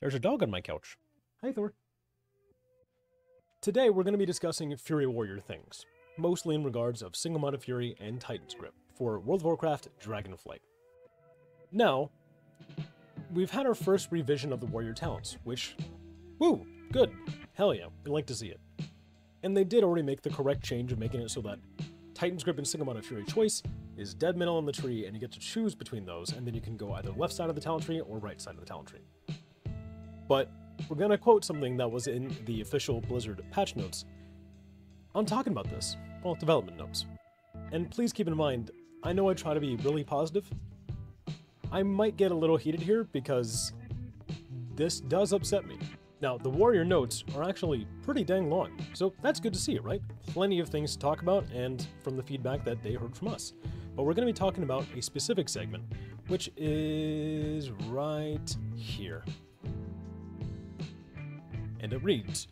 There's a dog on my couch. Hi, Thor. Today we're going to be discussing Fury Warrior things, mostly in regards of Single Mod of Fury and Titan's Grip for World of Warcraft Dragonflight. Now, we've had our first revision of the Warrior talents, which, woo, good, hell yeah, we like to see it. And they did already make the correct change of making it so that Titan's Grip and Single Mod of Fury choice is dead middle on the tree, and you get to choose between those, and then you can go either left side of the talent tree or right side of the talent tree. But we're going to quote something that was in the official Blizzard patch notes on talking about this, well, development notes. And please keep in mind, I know I try to be really positive. I might get a little heated here because this does upset me. Now, the Warrior notes are actually pretty dang long, so that's good to see, right? Plenty of things to talk about, and from the feedback that they heard from us. But we're going to be talking about a specific segment, which is right here. And it reads,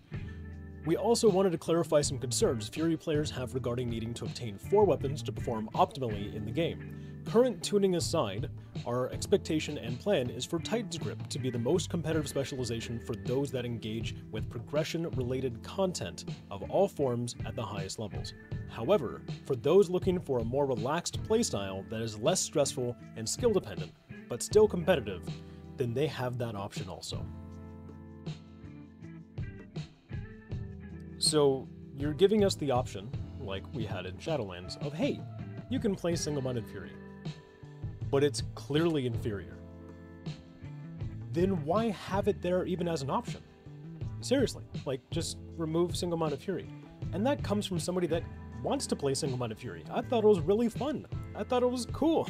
"We also wanted to clarify some concerns Fury players have regarding needing to obtain 4 weapons to perform optimally in the game. Current tuning aside, our expectation and plan is for Titan's Grip to be the most competitive specialization for those that engage with progression-related content of all forms at the highest levels. However, for those looking for a more relaxed playstyle that is less stressful and skill-dependent, but still competitive, then they have that option also." So, you're giving us the option, like we had in Shadowlands, of hey, you can play single-minded Fury. But it's clearly inferior. Then why have it there even as an option? Seriously, like, just remove single-minded Fury. And that comes from somebody that wants to play single-minded Fury. I thought it was really fun. I thought it was cool.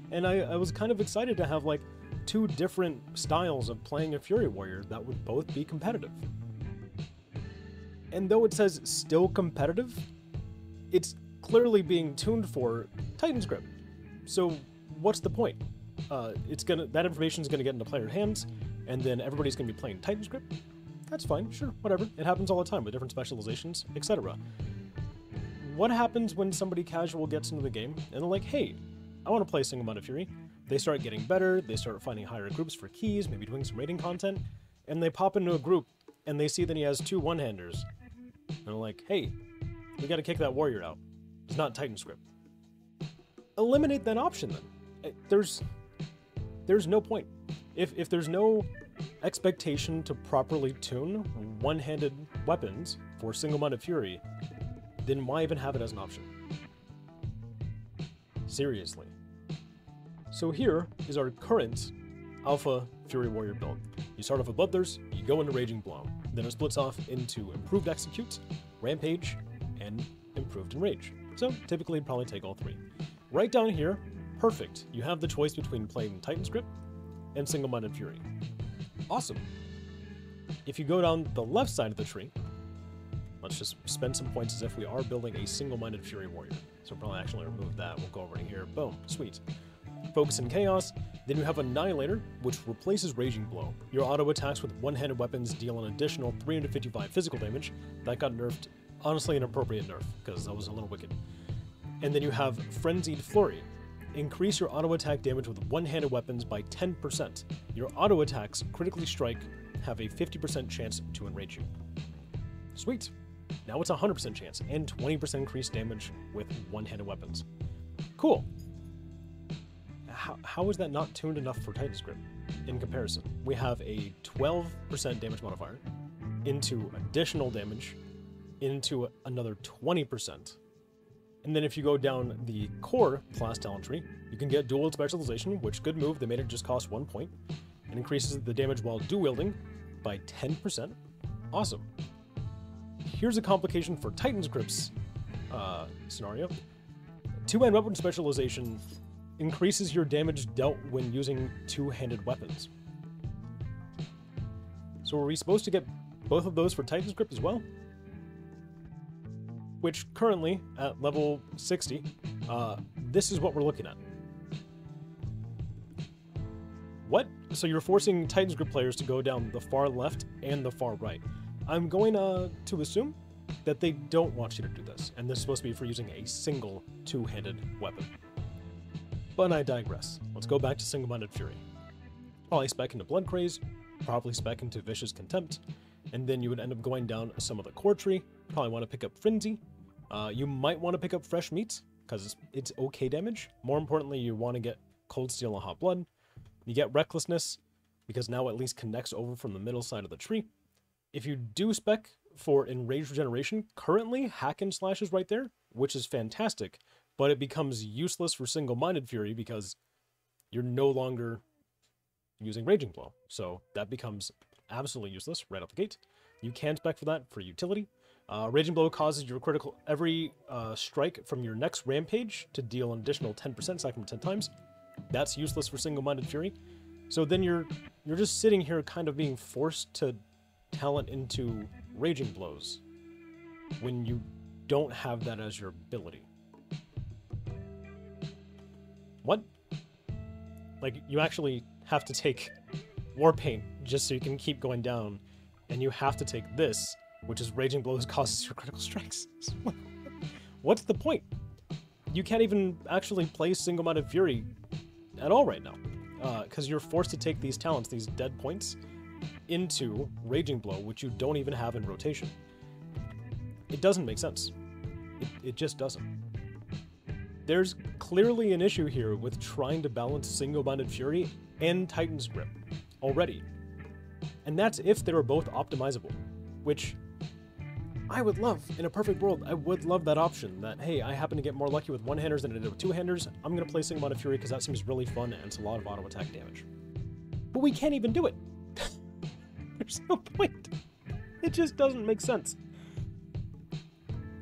And I was kind of excited to have, like, 2 different styles of playing a Fury Warrior that would both be competitive. And though it says still competitive, it's clearly being tuned for Titan's Grip. So what's the point? That information is gonna get into player hands, and then everybody's gonna be playing Titan's Grip. That's fine, sure, whatever. It happens all the time with different specializations, etc. What happens when somebody casual gets into the game and they're like, hey, I want to play Single Mod of Fury. They start getting better, they start finding higher groups for keys, maybe doing some raiding content, and they pop into a group and they see that he has 2 one-handers. And they're like, hey, we gotta kick that warrior out. It's not Titan's Grip. Eliminate that option then. There's no point. If there's no expectation to properly tune one-handed weapons for Single Mod of Fury, then why even have it as an option? Seriously. So here is our current Alpha Fury Warrior build. You start off with Bloodthirst, you go into Raging Blow. Then it splits off into Improved Execute, Rampage, and Improved Enrage. So typically it'd probably take all 3. Right down here, perfect. You have the choice between playing Titan's Grip and Single-Minded Fury. Awesome. If you go down the left side of the tree, let's just spend some points as if we are building a Single-Minded Fury Warrior. So we'll probably actually remove that. We'll go over to here. Boom. Sweet. Focus in Chaos. Then you have Annihilator, which replaces Raging Blow. Your auto attacks with one-handed weapons deal an additional 355 physical damage. That got nerfed. Honestly, an appropriate nerf, because that was a little wicked. And then you have Frenzied Flurry. Increase your auto attack damage with one-handed weapons by 10%. Your auto attacks critically strike have a 50% chance to enrage you. Sweet. Now it's a 100% chance, and 20% increased damage with one-handed weapons. Cool. How is that not tuned enough for Titan's Grip? In comparison, we have a 12% damage modifier, into additional damage, into another 20%. And then if you go down the core class talent tree, you can get dual specialization, which good move, they made it just cost 1 point, and increases the damage while dual wielding by 10%. Awesome. Here's a complication for Titan's Grip's scenario. 2-hand weapon specialization increases your damage dealt when using 2-handed weapons. So are we supposed to get both of those for Titan's Grip as well? Which currently, at level 60, this is what we're looking at. What? So you're forcing Titan's Grip players to go down the far left and the far right. I'm going to assume that they don't want you to do this, and this is supposed to be for using a single 2-handed weapon. But I digress. Let's go back to Single-Minded Fury. Probably spec into Blood Craze, probably spec into Vicious Contempt, and then you would end up going down some of the core tree. Probably want to pick up Frenzy. You might want to pick up Fresh Meat, because it's okay damage. More importantly, you want to get Cold Steel and Hot Blood. You get Recklessness, because now at least connects over from the middle side of the tree. If you do spec for Enraged Regeneration, currently Hack and Slash is right there, which is fantastic, but it becomes useless for Single-Minded Fury because you're no longer using Raging Blow. So that becomes absolutely useless right out the gate. You can spec for that for utility. Raging Blow causes your critical every strike from your next Rampage to deal an additional 10%, stack them 10 times. That's useless for Single-Minded Fury. So then you're just sitting here kind of being forced to talent into Raging Blows when you don't have that as your ability. What? Like, you actually have to take Warpaint just so you can keep going down, and you have to take this, which is Raging Blows causes your critical strikes. What's the point? You can't even actually play Single-Minded Fury at all right now, because you're forced to take these talents, these dead points, into Raging Blow, which you don't even have in rotation. It doesn't make sense. It just doesn't. There's clearly an issue here with trying to balance Single-Minded Fury and Titan's Grip already. And that's if they were both optimizable, which I would love. In a perfect world, I would love that option that, hey, I happen to get more lucky with one-handers than I did with two-handers. I'm going to play Single-Minded Fury because that seems really fun and it's a lot of auto-attack damage. But we can't even do it. There's no point. It just doesn't make sense.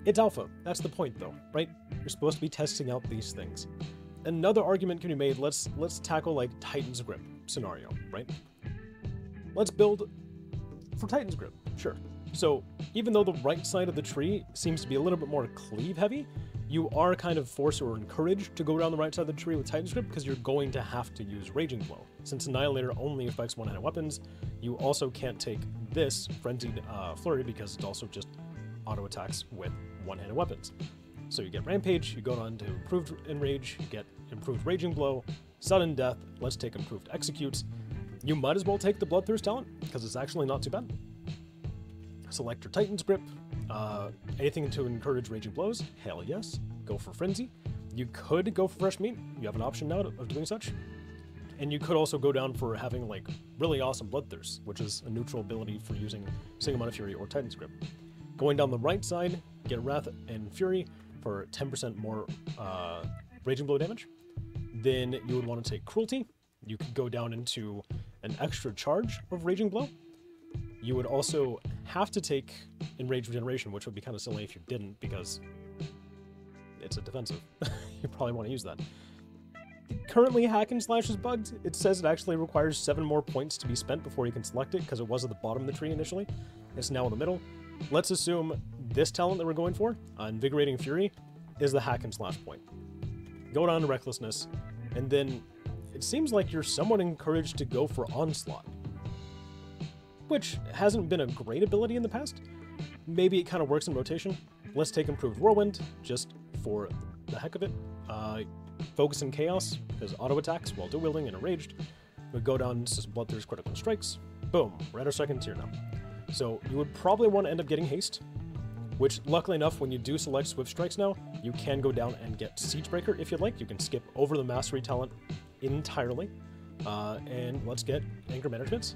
It's alpha. That's the point, though, right? You're supposed to be testing out these things. Another argument can be made. Let's tackle like Titan's Grip scenario, right? Let's build for Titan's Grip. Sure. So even though the right side of the tree seems to be a little bit more cleave heavy, you are kind of forced or encouraged to go down the right side of the tree with Titan's Grip because you're going to have to use Raging Blow. Since Annihilator only affects one-handed weapons, you also can't take this Frenzied Flurry because it also just auto attacks with one-handed weapons. So you get Rampage, you go on to Improved Enrage, you get Improved Raging Blow, Sudden Death, let's take Improved Executes. You might as well take the Bloodthirst talent because it's actually not too bad. Select your Titan's Grip. Anything to encourage Raging Blows? Hell yes. Go for Frenzy. You could go for Fresh Meat. You have an option now of doing such. And you could also go down for having like really awesome Bloodthirst, which is a neutral ability for using Single-Minded Fury or Titan's Grip. Going down the right side, get Wrath and Fury for 10% more Raging Blow damage. Then you would want to take Cruelty. You could go down into an extra charge of Raging Blow. You would also have to take Enraged Regeneration, which would be kind of silly if you didn't, because it's a defensive. You probably want to use that. Currently, Hack and Slash is bugged. It says it actually requires 7 more points to be spent before you can select it, because it was at the bottom of the tree initially. It's now in the middle. Let's assume this talent that we're going for, Invigorating Fury, is the Hack and Slash point. Go down to Recklessness, and then it seems like you're somewhat encouraged to go for Onslaught, which hasn't been a great ability in the past. Maybe it kind of works in rotation. Let's take Improved Whirlwind, just for the heck of it. Focus in Chaos, because auto attacks while dual wielding and enraged. We go down to some Bloodthirst Critical Strikes. Boom, we're at our second tier now. So you would probably want to end up getting Haste, which luckily enough, when you do select Swift Strikes now, you can go down and get Siegebreaker if you'd like. You can skip over the Mastery talent entirely. And let's get Anger Management.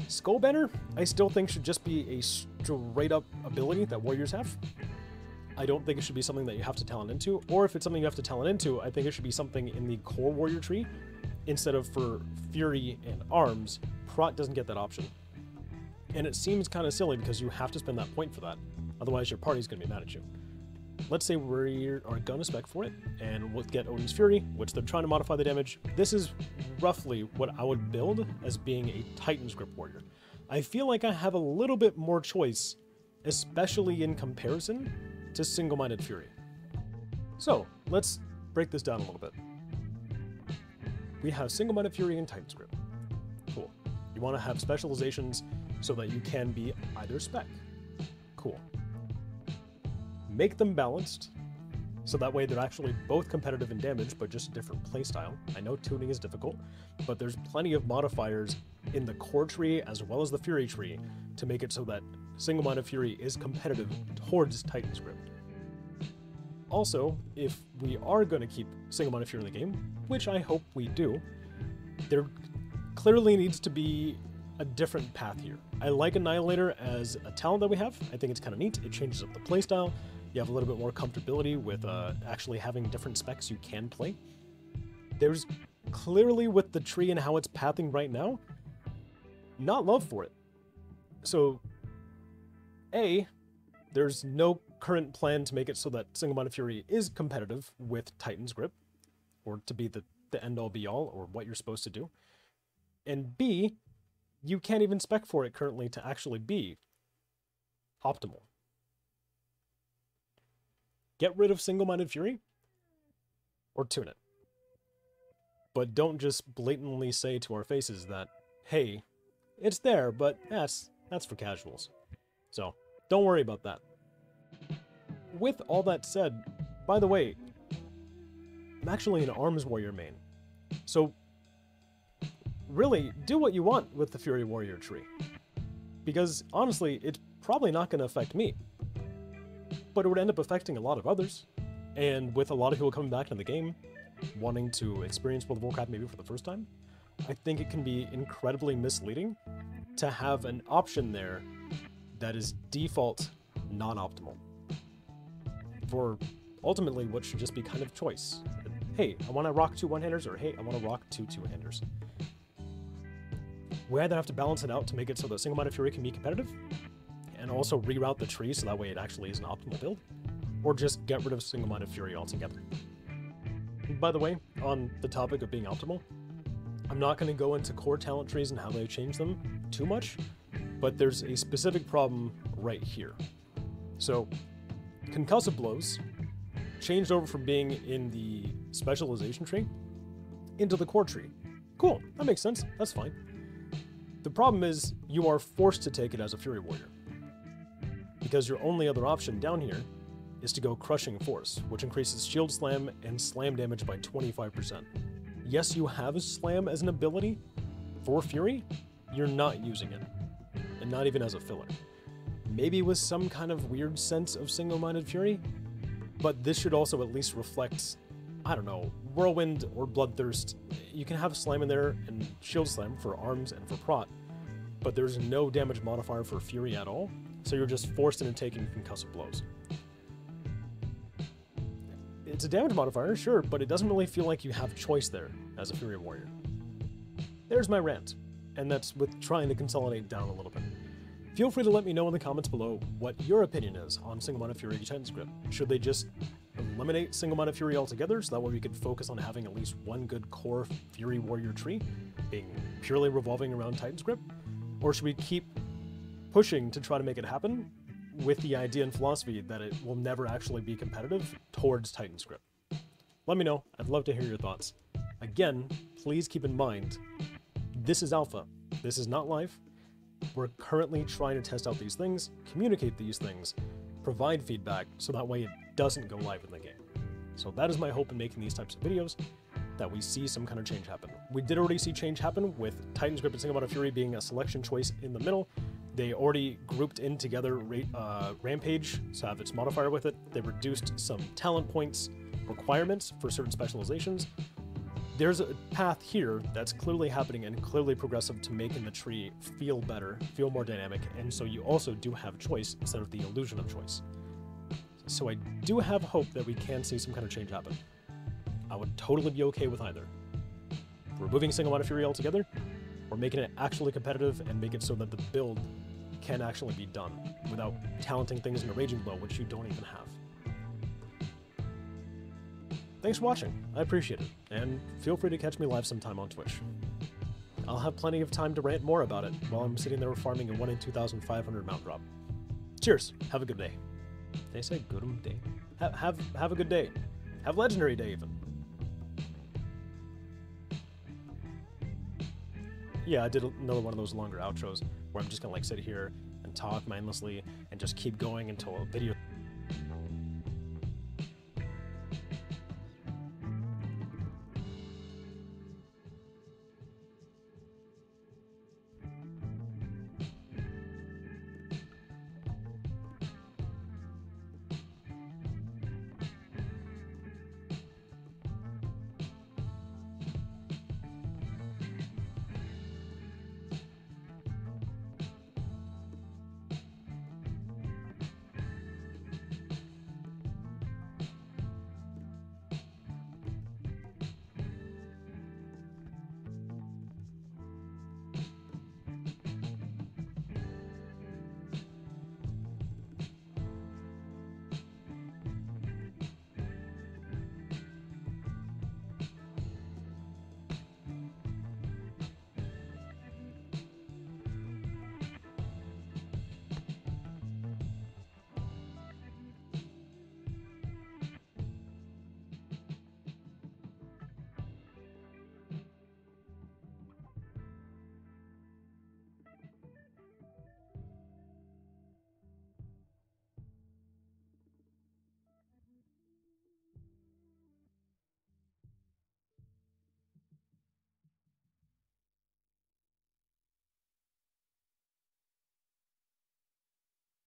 Skullbanner, I still think should just be a straight up ability that warriors have. I don't think it should be something that you have to talent into, or if it's something you have to talent into, I think it should be something in the core warrior tree instead of for Fury and Arms. Prot doesn't get that option. And it seems kind of silly because you have to spend that point for that. Otherwise your party's going to be mad at you. Let's say we are going to spec for it, and we'll get Odin's Fury, which they're trying to modify the damage. This is roughly what I would build as being a Titan's Grip warrior. I feel like I have a little bit more choice, especially in comparison to Single-Minded Fury. So, let's break this down a little bit. We have Single-Minded Fury and Titan's Grip. Cool. You want to have specializations so that you can be either spec. Cool. Make them balanced, so that way they're actually both competitive in damage, but just a different playstyle. I know tuning is difficult, but there's plenty of modifiers in the core tree as well as the Fury tree to make it so that Single-Minded Fury is competitive towards Titan's Grip. Also, if we are going to keep Single-Minded Fury in the game, which I hope we do, there clearly needs to be a different path here. I like Annihilator as a talent that we have. I think it's kind of neat. It changes up the playstyle. You have a little bit more comfortability with actually having different specs you can play. There's clearly, with the tree and how it's pathing right now, not love for it. So, A, there's no current plan to make it so that Single-Minded Fury is competitive with Titan's Grip, or to be the end-all be-all, or what you're supposed to do. And B, you can't even spec for it currently to actually be optimal. Get rid of Single-Minded Fury, or tune it. But don't just blatantly say to our faces that, hey, it's there, but that's for casuals. So, don't worry about that. With all that said, by the way, I'm actually an Arms Warrior main. So, really, do what you want with the Fury Warrior tree. Because, honestly, it's probably not going to affect me. But it would end up affecting a lot of others. And with a lot of people coming back into the game, wanting to experience World of Warcraft maybe for the first time, I think it can be incredibly misleading to have an option there that is default non-optimal. For ultimately what should just be kind of choice. Hey, I want to rock 2 one-handers, or hey, I want to rock 2 two-handers. We either have to balance it out to make it so that Single-Minded Fury can be competitive, and also reroute the tree so that way it actually is an optimal build, or just get rid of Single-Minded Fury altogether. By the way, on the topic of being optimal, I'm not going to go into core talent trees and how they change them too much, but there's a specific problem right here. So, Concussive Blows changed over from being in the specialization tree into the core tree. Cool, that makes sense, that's fine. The problem is, you are forced to take it as a Fury Warrior, because your only other option down here is to go Crushing Force, which increases Shield Slam and Slam damage by 25%. Yes, you have Slam as an ability for Fury, you're not using it, and not even as a filler. Maybe with some kind of weird sense of Single-Minded Fury, but this should also at least reflect, I don't know, Whirlwind or Bloodthirst. You can have Slam in there and Shield Slam for arms and for prot, but there's no damage modifier for Fury at all, so you're just forced into taking Concussive Blows. It's a damage modifier, sure, but it doesn't really feel like you have choice there as a Fury Warrior. There's my rant, and that's with trying to consolidate down a little bit. Feel free to let me know in the comments below what your opinion is on Single-Minded Fury Titan's Grip. Should they just eliminate Single-Minded Fury altogether, so that way we could focus on having at least one good core Fury Warrior tree, being purely revolving around Titan's Grip? Or should we keep pushing to try to make it happen, with the idea and philosophy that it will never actually be competitive towards Titan's Grip? Let me know, I'd love to hear your thoughts. Again, please keep in mind, this is alpha, this is not live. We're currently trying to test out these things, communicate these things, provide feedback, so that way it doesn't go live in the game. So that is my hope in making these types of videos, that we see some kind of change happen. We did already see change happen with Titan's Grip and Single-Minded Fury being a selection choice in the middle. They already grouped in together Rampage, so have its modifier with it. They reduced some talent points requirements for certain specializations. There's a path here that's clearly happening and clearly progressive to making the tree feel better, feel more dynamic, and so you also do have choice instead of the illusion of choice. So I do have hope that we can see some kind of change happen. I would totally be okay with either. Removing Single-Minded Fury altogether, or making it actually competitive and make it so that the build can actually be done without talenting things in a Raging Blow, which you don't even have. Thanks for watching, I appreciate it, and feel free to catch me live sometime on Twitch. I'll have plenty of time to rant more about it while I'm sitting there farming a 1 in 2,500 mount drop. Cheers, have a good day. Did I say good day? Have a good day. Have a legendary day even. Yeah, I did another one of those longer outros where I'm just gonna like sit here and talk mindlessly and just keep going until a video